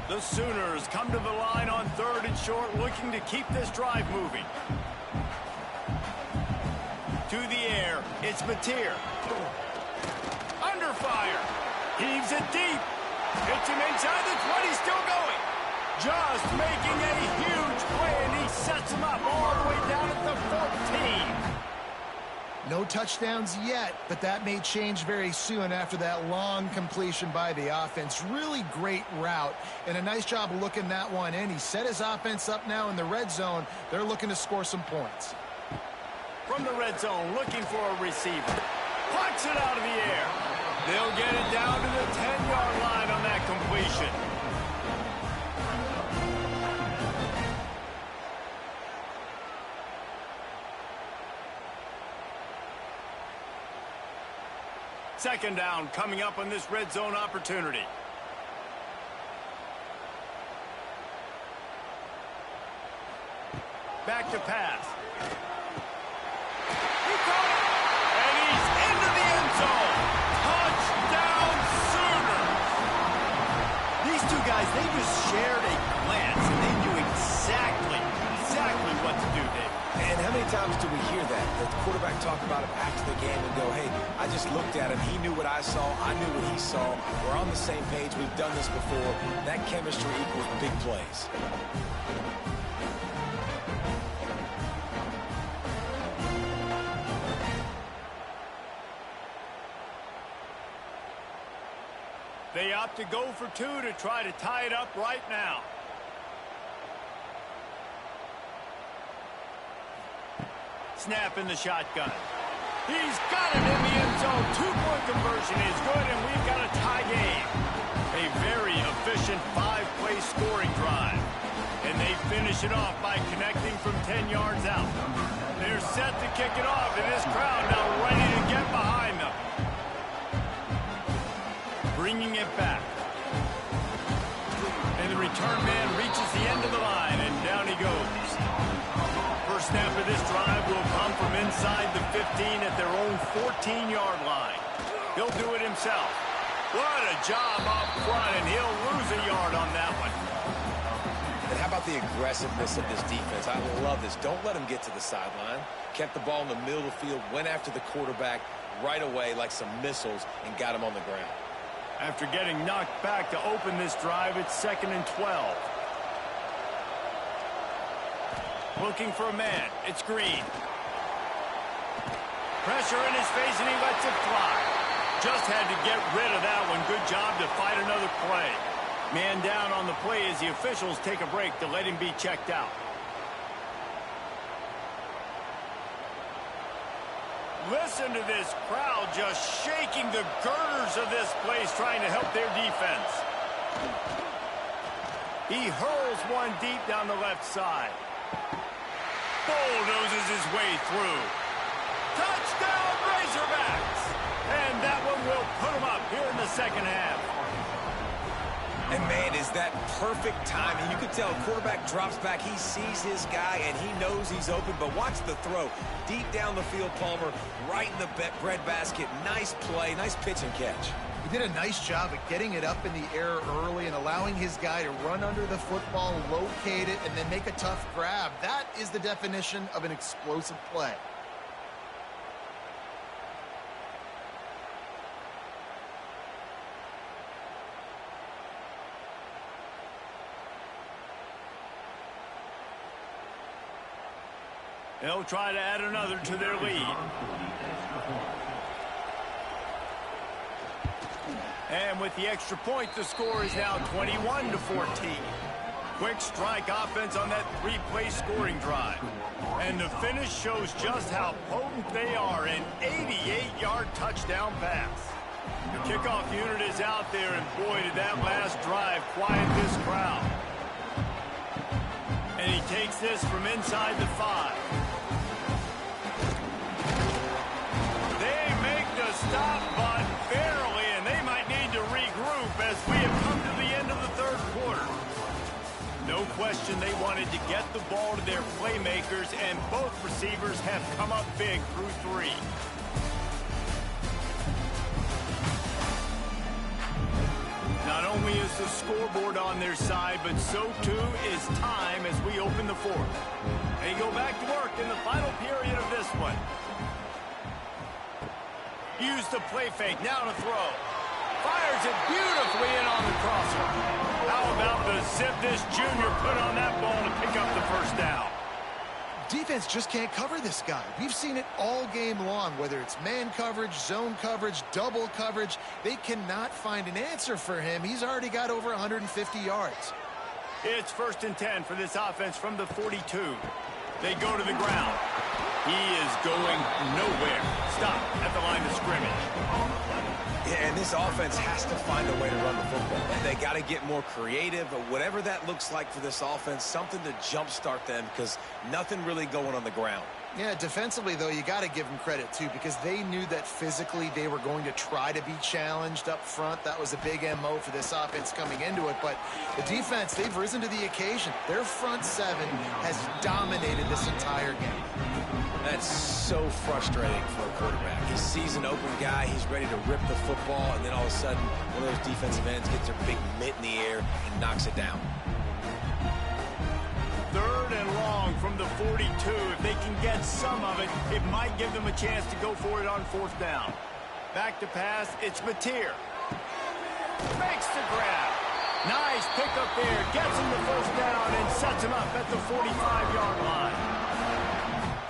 The Sooners come to the line on 3rd and short, looking to keep this drive moving. To the air, it's Mateer. Under fire. Heaves it deep. Hits him inside the 20, still going. Just making a huge play, and he sets him up all the way down at the 14. No touchdowns yet, but that may change very soon after that long completion by the offense. Really great route, and a nice job of looking that one in. He set his offense up now in the red zone. They're looking to score some points. From the red zone, looking for a receiver. Plucks it out of the air. They'll get it down to the 10-yard line on that completion. Second down coming up on this red zone opportunity. Back to pass. He caught it! And he's into the end zone. Touchdown Sooners! These two guys, they just shared a glance, and they knew exactly what to do there. And how many times do we hear that? The quarterback talk about him after the game and go, hey, I just looked at him. He knew what I saw. I knew what he saw. We're on the same page. We've done this before. That chemistry equals big plays. They opt to go for 2 to try to tie it up right now. Snap in the shotgun. He's got it in the end zone. 2-point conversion is good, and we've got a tie game. A very efficient 5-play scoring drive. And they finish it off by connecting from 10 yards out. They're set to kick it off, and this crowd now ready to get behind them. Bringing it back. And the return man reaches the end of the line, and down he goes. First snap of this drive will come from inside the 15 at their own 14-yard line. He'll do it himself. What a job up front, and he'll lose a yard on that one. And how about the aggressiveness of this defense? I love this. Don't let him get to the sideline. Kept the ball in the middle of the field, went after the quarterback right away like some missiles, and got him on the ground. After getting knocked back to open this drive, it's 2nd and 12. Looking for a man. It's Green. Pressure in his face, and he lets it fly. Just had to get rid of that one. Good job to fight another play. Man down on the play as the officials take a break to let him be checked out. Listen to this crowd just shaking the girders of this place, trying to help their defense. He hurls one deep down the left side. Bulldozes his way through. Touchdown Razorbacks! And that one will put them up here in the second half. And, man, is that perfect timing. You can tell quarterback drops back. He sees his guy, and he knows he's open. But watch the throw. Deep down the field, Palmer, right in the bread basket. Nice play, nice pitch and catch. He did a nice job of getting it up in the air early and allowing his guy to run under the football, locate it, and then make a tough grab. That is the definition of an explosive play. They'll try to add another to their lead. And with the extra point, the score is now 21-14. Quick strike offense on that three-play scoring drive. And the finish shows just how potent they are. An 88-yard touchdown pass. The kickoff unit is out there, and boy, did that last drive quiet this crowd. And he takes this from inside the 5. They make the stop, but barely, and they might need to regroup as we have come to the end of the third quarter. No question they wanted to get the ball to their playmakers, and both receivers have come up big through 3. Not only is the scoreboard on their side, but so too is time as we open the 4th. They go back to work in the final period of this one. Use the play fake, now to throw. Fires it beautifully in on the crosser. How about the zip this junior put on that ball to pick up the first down? Defense just can't cover this guy. We've seen it all game long, whether it's man coverage, zone coverage, double coverage. They cannot find an answer for him. He's already got over 150 yards. It's 1st and 10 for this offense from the 42. They go to the ground. He is going nowhere. Stop at the line of scrimmage. Yeah, and this offense has to find a way to run the football. And they got to get more creative, but whatever that looks like for this offense, something to jumpstart them because nothing really going on the ground. Yeah, defensively, though, you got to give them credit, too, because they knew that physically they were going to try to be challenged up front. That was a big MO for this offense coming into it. But the defense, they've risen to the occasion. Their front 7 has dominated this entire game. That's so frustrating for a quarterback. He sees an open guy, he's ready to rip the football, and then all of a sudden, one of those defensive ends gets their big mitt in the air and knocks it down. 3rd and long from the 42. If they can get some of it, it might give them a chance to go for it on 4th down. Back to pass, it's Mateer. Makes the grab. Nice pickup there. Gets him the 1st down and sets him up at the 45-yard line.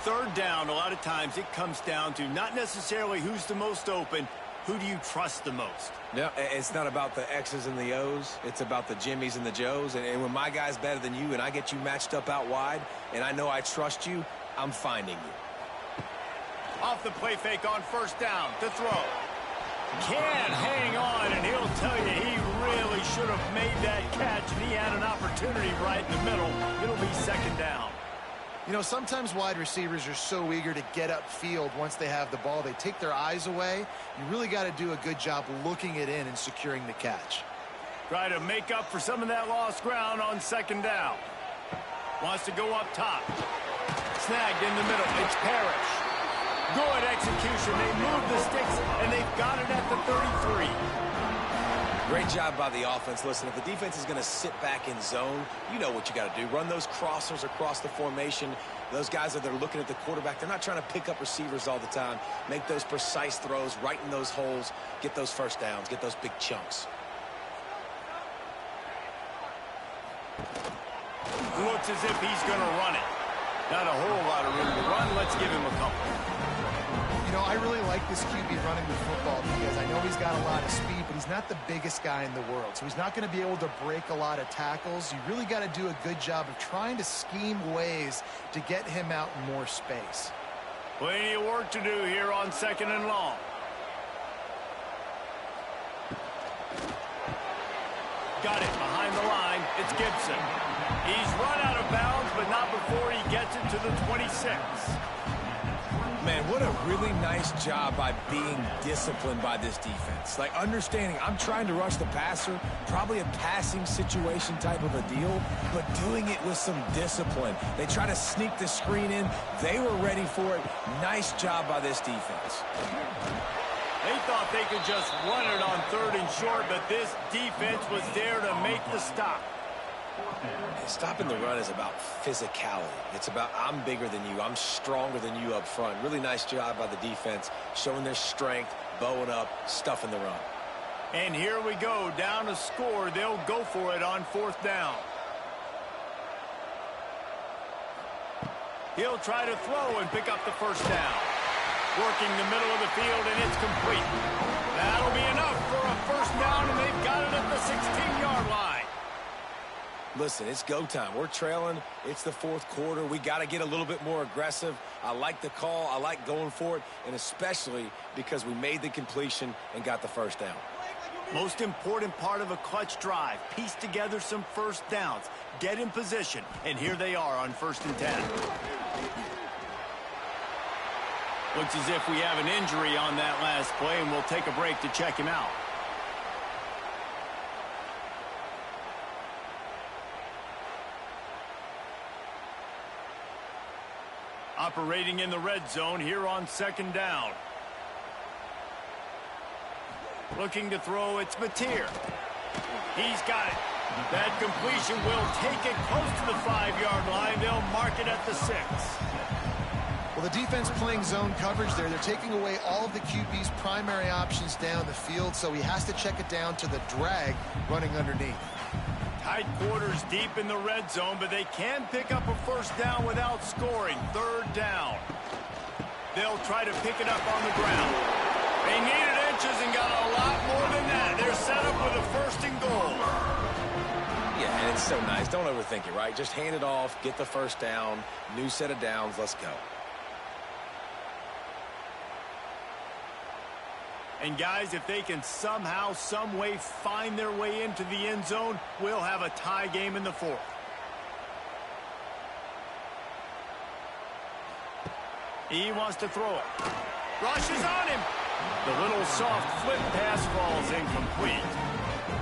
3rd down, a lot of times it comes down to not necessarily who's the most open, who do you trust the most? Yeah, it's not about the X's and the O's. It's about the Jimmys and the Joes. And when my guy's better than you and I get you matched up out wide and I know I trust you, I'm finding you. Off the play fake on 1st down to throw. Can't hang on, and he'll tell you he really should have made that catch, and he had an opportunity right in the middle. It'll be 2nd down. You know, sometimes wide receivers are so eager to get upfield once they have the ball. They take their eyes away. You really got to do a good job looking it in and securing the catch. Try to make up for some of that lost ground on 2nd down. Wants to go up top. Snagged in the middle. It's Parrish. Good execution. They move the sticks, and they've got it at the 33. Great job by the offense. Listen, if the defense is going to sit back in zone, you know what you got to do. Run those crossers across the formation. Those guys that are looking at the quarterback, they're not trying to pick up receivers all the time. Make those precise throws right in those holes. Get those 1st downs. Get those big chunks. Looks as if he's going to run it. Not a whole lot of room to run. Let's give him a couple. You know, I really like this QB running the football because I know he's got a lot of speed, but he's not the biggest guy in the world. So he's not going to be able to break a lot of tackles. You really got to do a good job of trying to scheme ways to get him out in more space. Plenty of work to do here on 2nd and long. Got it behind the line. It's Gibson. He's run out of bounds, but not before he gets it to the 26. man, what a really nice job by being disciplined by this defense. Like, understanding I'm trying to rush the passer, probably a passing situation type of a deal, but doing it with some discipline. They try to sneak the screen in. They were ready for it. Nice job by this defense. They thought they could just run it on 3rd and short, but this defense was there to make the stop. Stopping the run is about physicality. It's about I'm bigger than you. I'm stronger than you up front. Really nice job by the defense, showing their strength, bowing up, stuffing the run. And here we go, down a score. They'll go for it on 4th down. He'll try to throw and pick up the 1st down. Working the middle of the field, and it's complete. That'll be enough for a 1st down, and they've got it at the 16-yard line. Listen, it's go time. We're trailing. It's the 4th quarter. We got to get a little bit more aggressive. I like the call. I like going for it, and especially because we made the completion and got the 1st down. Most important part of a clutch drive. Piece together some 1st downs. Get in position, and here they are on 1st and 10. Looks as if we have an injury on that last play, and we'll take a break to check him out. Operating in the red zone here on 2nd down. Looking to throw, it's Mateer. He's got it. That completion will take it close to the 5-yard line. They'll mark it at the 6. Well, the defense playing zone coverage there. They're taking away all of the QB's primary options down the field, so he has to check it down to the drag running underneath. Tight quarters deep in the red zone, but they can pick up a 1st down without scoring. 3rd down. They'll try to pick it up on the ground. They needed inches and got a lot more than that. They're set up with a 1st and goal. Yeah, and it's so nice. Don't overthink it, right? Just hand it off, get the 1st down, new set of downs, let's go. And guys, if they can somehow, some way find their way into the end zone, we'll have a tie game in the 4th. He wants to throw it. Rushes on him. The little soft flip pass falls incomplete.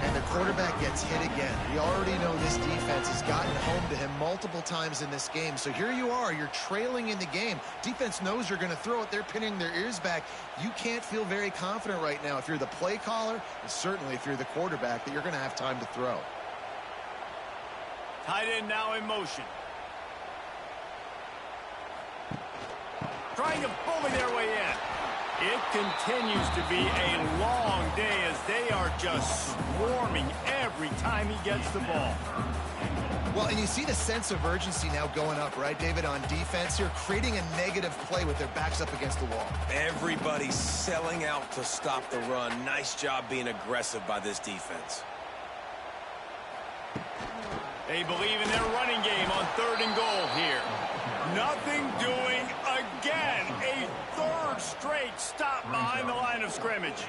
And the quarterback gets hit again. We already know this defense has gotten home to him multiple times in this game. So here you are. You're trailing in the game. Defense knows you're going to throw it. They're pinning their ears back. You can't feel very confident right now if you're the play caller, and certainly if you're the quarterback, that you're going to have time to throw. Tight end now in motion. Trying to bully their way in. It continues to be a long day as they are just swarming every time he gets the ball. Well, and you see the sense of urgency now going up, right, David, on defense here, creating a negative play with their backs up against the wall. Everybody's selling out to stop the run. Nice job being aggressive by this defense. They believe in their running game on 3rd and goal here. Nothing doing again. A 3rd straight stop behind the line of scrimmage.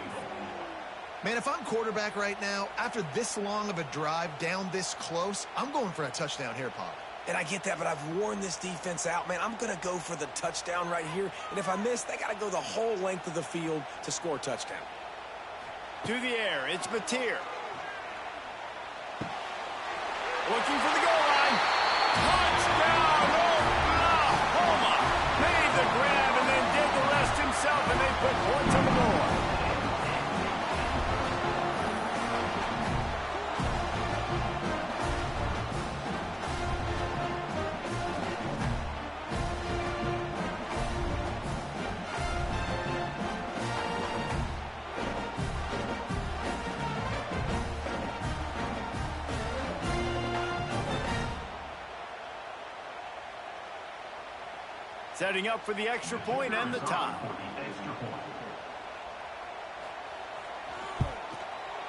Man, if I'm quarterback right now, after this long of a drive down this close, I'm going for a touchdown here, Pop. And I get that, but I've worn this defense out, man. I'm going to go for the touchdown right here. And if I miss, they got to go the whole length of the field to score a touchdown. To the air, it's Mateer. Looking for the goal line. Touchdown, Oklahoma. Made the grab and then did the rest himself, and they put points on the board. Setting up for the extra point and the tie.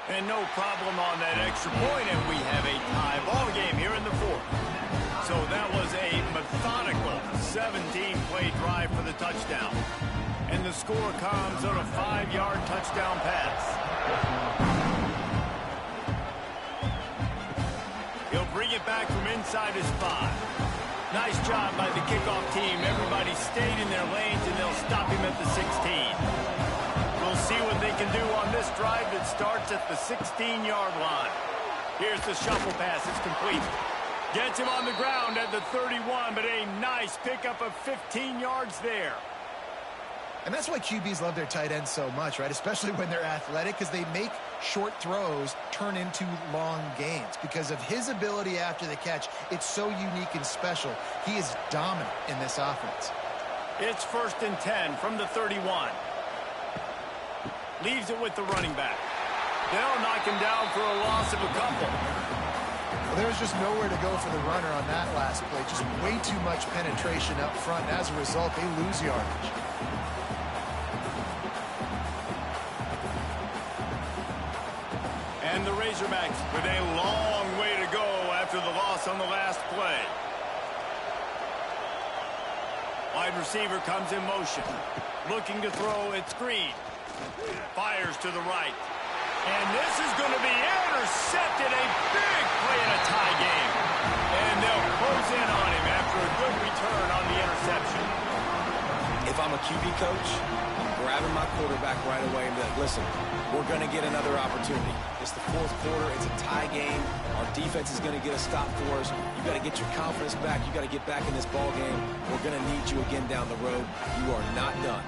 And no problem on that extra point, and we have a tie ball game here in the 4th. So that was a methodical 17-play drive for the touchdown. And the score comes on a 5-yard touchdown pass. He'll bring it back from inside his 5. Nice job by the kickoff team. Everybody stayed in their lanes, and they'll stop him at the 16. We'll see what they can do on this drive that starts at the 16-yard line. Here's the shuffle pass. It's complete. Gets him on the ground at the 31, but a nice pickup of 15 yards there. And that's why QBs love their tight ends so much, right? Especially when they're athletic, because they make short throws turn into long gains. Because of his ability after the catch, it's so unique and special. He is dominant in this offense. It's 1st and 10 from the 31. Leaves it with the running back. They'll knock him down for a loss of a couple. Well, there's just nowhere to go for the runner on that last play. Just way too much penetration up front. And as a result, they lose yardage. And the Razorbacks with a long way to go after the loss on the last play. Wide receiver comes in motion. Looking to throw, it's Green. Fires to the right. And this is going to be intercepted. A big play in a tie game. And they'll close in on him after a good return on the interception. If I'm a QB coach, I'm grabbing my quarterback right away and be like, listen, we're going to get another opportunity. It's the 4th quarter. It's a tie game. Our defense is going to get a stop for us. You got to get your confidence back. You got to get back in this ball game. We're going to need you again down the road. You are not done.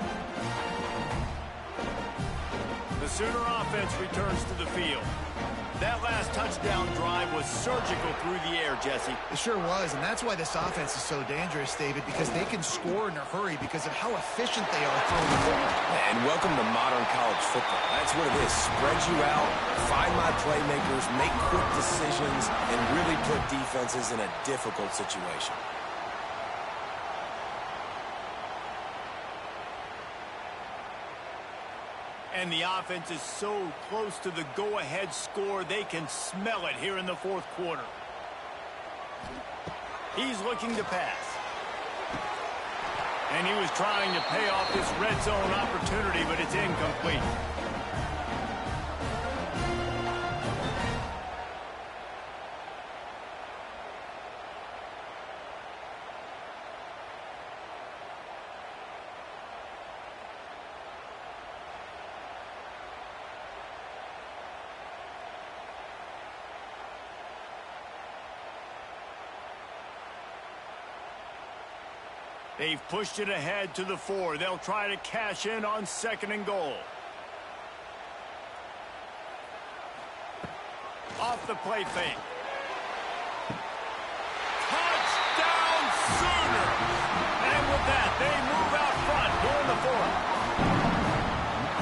The Sooner offense returns to the field. That last touchdown drive was surgical through the air, Jesse. It sure was, and that's why this offense is so dangerous, David, because they can score in a hurry because of how efficient they are throwing the ball. And welcome to modern college football. That's what it is. Spread you out, find my playmakers, make quick decisions, and really put defenses in a difficult situation. And the offense is so close to the go-ahead score, they can smell it here in the 4th quarter. He's looking to pass. And he was trying to pay off this red zone opportunity, but it's incomplete. They've pushed it ahead to the 4. They'll try to cash in on 2nd and goal. Off the play fake. Touchdown Sooners! And with that, they move out front here in the 4th.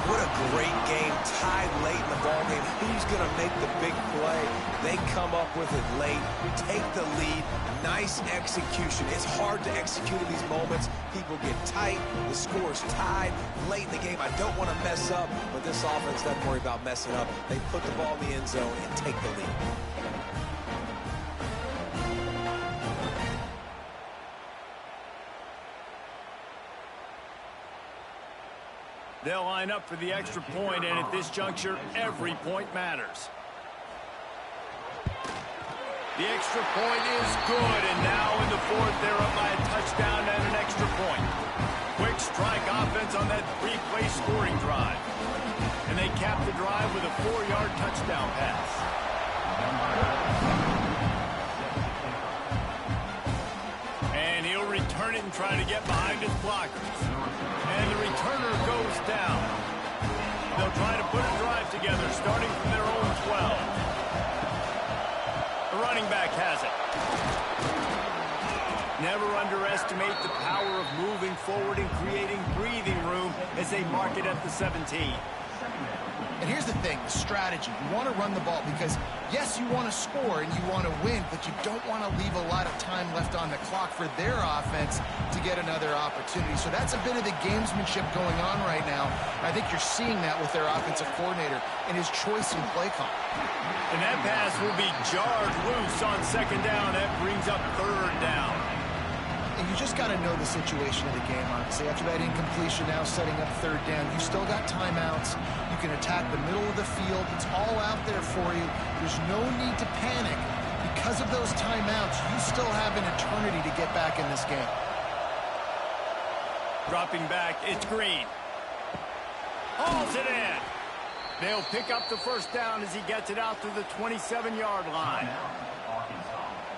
What a great game, tied late in the ballgame. Who's going to make the big play? They come up with it late, take the lead. Nice execution. It's hard to execute in these moments. People get tight. The score's tied late in the game. I don't want to mess up, but this offense doesn't worry about messing up. They put the ball in the end zone and take the lead. They'll line up for the extra point, and at this juncture, every point matters. The extra point is good, and now in the 4th, they're up by a touchdown and an extra point. Quick strike offense on that 3-play scoring drive. And they cap the drive with a 4-yard touchdown pass. And he'll return it and try to get behind his blockers. And the returner goes down. They'll try to put a drive together, starting from their own 12. The running back has it. Never underestimate the power of moving forward and creating breathing room as they mark it at the 17. And here's the thing, the strategy. You want to run the ball because, yes, you want to score and you want to win, but you don't want to leave a lot of time left on the clock for their offense to get another opportunity. So that's a bit of the gamesmanship going on right now. I think you're seeing that with their offensive coordinator and his choice in play call. And that pass will be jarred loose on 2nd down. That brings up 3rd down. And you just got to know the situation of the game, honestly. After that incompletion, now setting up 3rd down, you still got timeouts. You can attack the middle of the field. It's all out there for you. There's no need to panic. Because of those timeouts, you still have an eternity to get back in this game. Dropping back, it's Green. Hauls it in. They'll pick up the first down as he gets it out to the 27-yard line.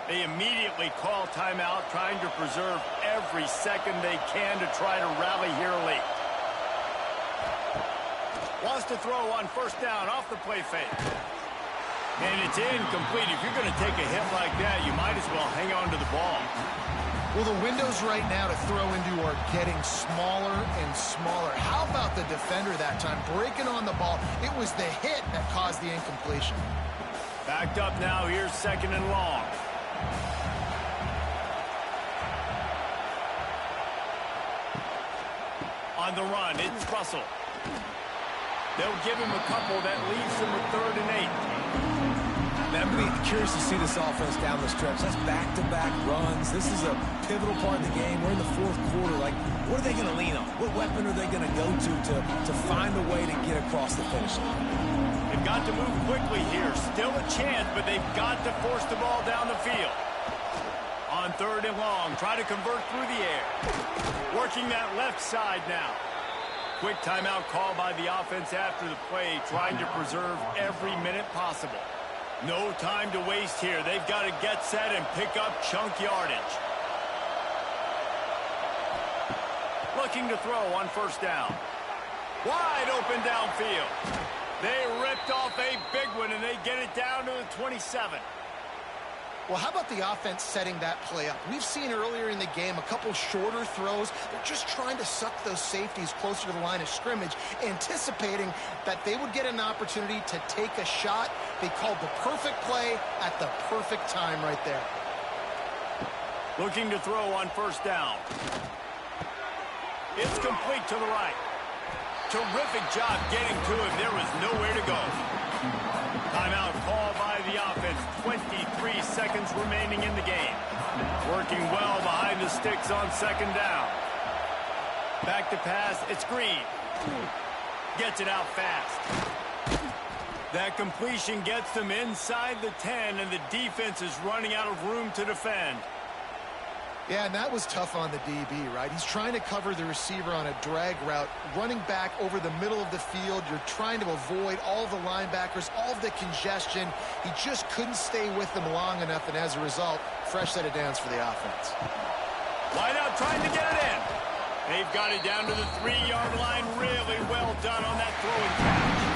They immediately call timeout, trying to preserve every second they can to try to rally here late. Wants to throw on first down off the play fake. And it's incomplete. If you're going to take a hit like that, you might as well hang on to the ball. Well, the windows right now to throw into are getting smaller and smaller. How about the defender that time breaking on the ball? It was the hit that caused the incompletion. Backed up now. Here's second and long. On the run, it's Russell. They'll give him a couple. That leaves him with 3rd and 8. I'm going to be curious to see this offense down the stretch. That's back-to-back runs. This is a pivotal part of the game. We're in the 4th quarter. Like, what are they going to lean on? What weapon are they going to go to find a way to get across the finish line? They've got to move quickly here. Still a chance, but they've got to force the ball down the field. On 3rd and long, try to convert through the air. Working that left side now. Quick timeout call by the offense after the play, trying to preserve every minute possible. No time to waste here. They've got to get set and pick up chunk yardage. Looking to throw on first down. Wide open downfield. They ripped off a big one, and they get it down to the 27. Well, how about the offense setting that play up? We've seen earlier in the game a couple shorter throws. They're just trying to suck those safeties closer to the line of scrimmage, anticipating that they would get an opportunity to take a shot. They called the perfect play at the perfect time right there. Looking to throw on first down. It's complete to the right. Terrific job getting to him. There was nowhere to go. Timeout call by the offense. 23 seconds remaining in the game. Working well behind the sticks on second down. Back to pass. It's Green. Gets it out fast. That completion gets them inside the 10, and the defense is running out of room to defend. Yeah, and that was tough on the DB, right? He's trying to cover the receiver on a drag route, running back over the middle of the field. You're trying to avoid all the linebackers, all of the congestion. He just couldn't stay with them long enough, and as a result, fresh set of downs for the offense. Wide out trying to get it in. They've got it down to the 3-yard line. Really well done on that throwing catch.